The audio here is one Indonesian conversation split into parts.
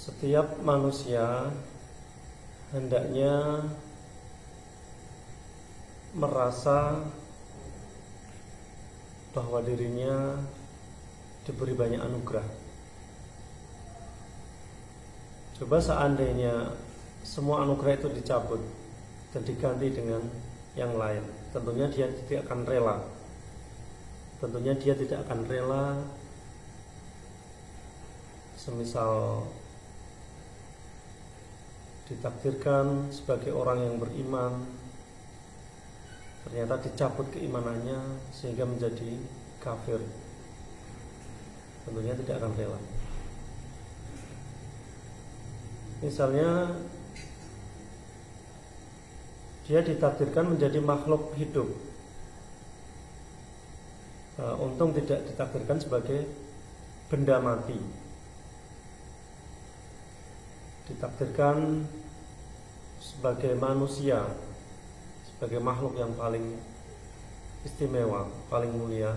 Setiap manusia hendaknya merasa bahwa dirinya diberi banyak anugerah. Coba seandainya semua anugerah itu dicabut dan diganti dengan yang lain, tentunya dia tidak akan rela. Tentunya dia tidak akan rela, semisal ditakdirkan sebagai orang yang beriman, ternyata dicabut keimanannya sehingga menjadi kafir. Tentunya tidak akan rela. Misalnya dia ditakdirkan menjadi makhluk hidup, untung tidak ditakdirkan sebagai benda mati. Ditakdirkan sebagai manusia, sebagai makhluk yang paling istimewa, paling mulia.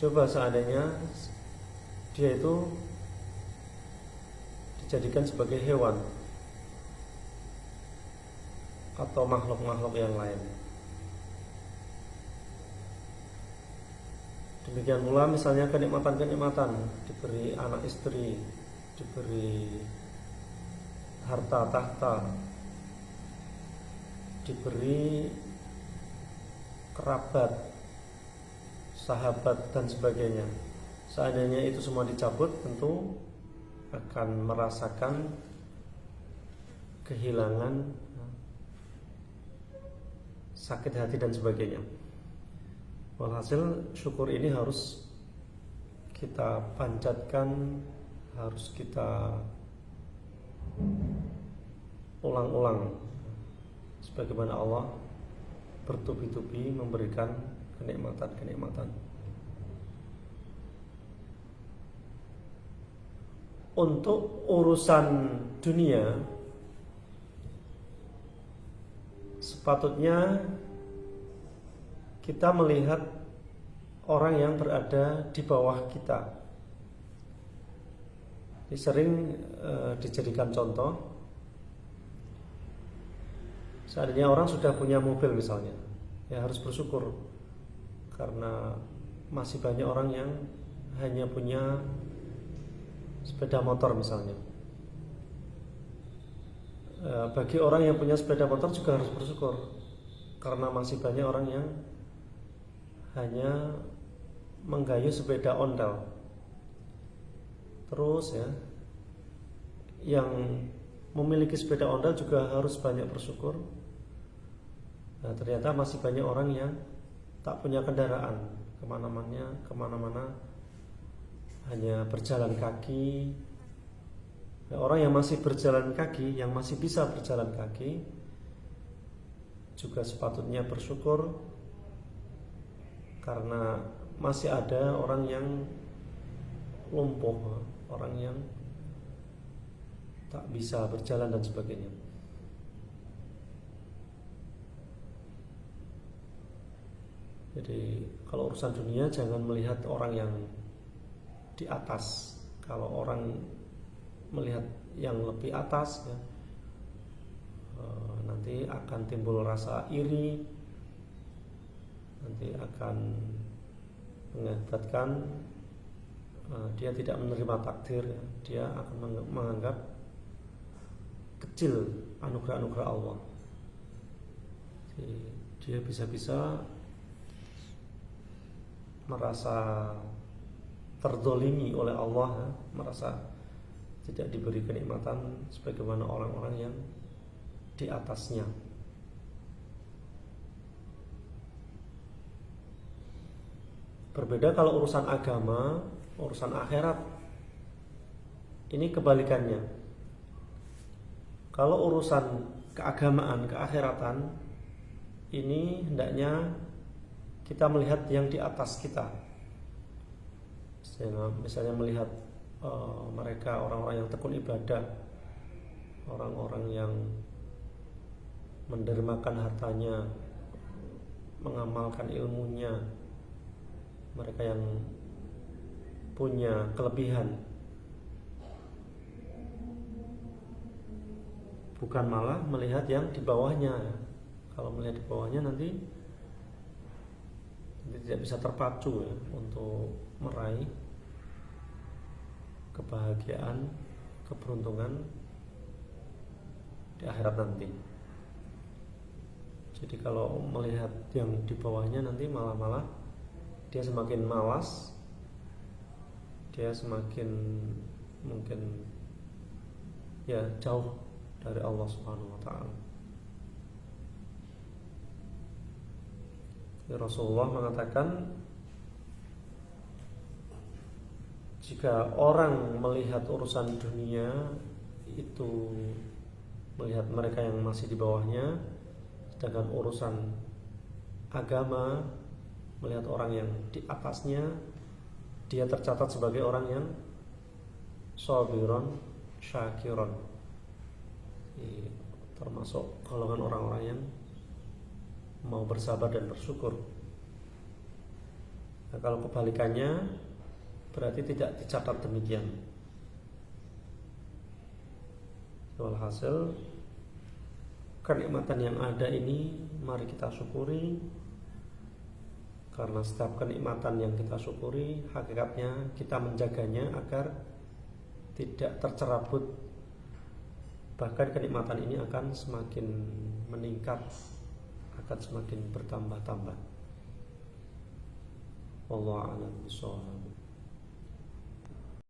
Coba seandainya dia itu dijadikan sebagai hewan atau makhluk-makhluk yang lain. Demikian pula misalnya kenikmatan-kenikmatan, diberi anak istri, diberi harta tahta, diberi kerabat, sahabat dan sebagainya. Seandainya itu semua dicabut, tentu akan merasakan kehilangan, sakit hati dan sebagainya. Walhasil syukur ini harus kita panjatkan, harus kita ulang-ulang, sebagaimana Allah bertubi-tubi memberikan kenikmatan-kenikmatan. Untuk urusan dunia, sepatutnya kita melihat orang yang berada di bawah kita. Ini sering dijadikan contoh. Seandainya orang sudah punya mobil misalnya, ya harus bersyukur, karena masih banyak orang yang hanya punya sepeda motor misalnya. Bagi orang yang punya sepeda motor juga harus bersyukur, karena masih banyak orang yang hanya menggayuh sepeda ondel. Terus ya, yang memiliki sepeda ondel juga harus banyak bersyukur. Nah, ternyata masih banyak orang yang tak punya kendaraan, kemana-mana hanya berjalan kaki. Nah, orang yang masih berjalan kaki, yang masih bisa berjalan kaki, juga sepatutnya bersyukur, karena masih ada orang yang lumpuh, orang yang tak bisa berjalan dan sebagainya. Jadi kalau urusan dunia jangan melihat orang yang di atas. Kalau orang melihat yang lebih atas, ya, nanti akan timbul rasa iri, nanti akan mengakibatkan dia tidak menerima takdir, ya. Dia akan menganggap kecil anugerah-anugerah Allah. Jadi, dia bisa-bisa merasa terdolimi oleh Allah, ya. Merasa tidak diberi kenikmatan sebagaimana orang-orang yang di atasnya. Berbeda kalau urusan agama, urusan akhirat, ini kebalikannya. Kalau urusan keagamaan, keakhiratan, ini hendaknya kita melihat yang di atas kita. Misalnya melihat mereka orang-orang yang tekun ibadah, orang-orang yang mendermakan hartanya, mengamalkan ilmunya, mereka yang punya kelebihan, bukan malah melihat yang di bawahnya. Kalau melihat di bawahnya nanti tidak bisa terpacu ya, untuk meraih kebahagiaan, keberuntungan di akhirat nanti. Jadi kalau melihat yang di bawahnya nanti malah dia semakin malas, dia semakin mungkin ya jauh dari Allah Subhanahu wa taala. Rasulullah mengatakan, jika orang melihat urusan dunia itu melihat mereka yang masih di bawahnya, sedangkan urusan agama melihat orang yang di atasnya, dia tercatat sebagai orang yang sabiron syakiron, termasuk golongan orang-orang yang mau bersabar dan bersyukur. Nah, kalau kebalikannya berarti tidak dicatat demikian. Walhasil, kenikmatan yang ada ini mari kita syukuri, karena setiap kenikmatan yang kita syukuri hakikatnya kita menjaganya agar tidak tercerabut. Bahkan kenikmatan ini akan semakin meningkat, akan semakin bertambah-tambah. Wallahu a'lam bishawab.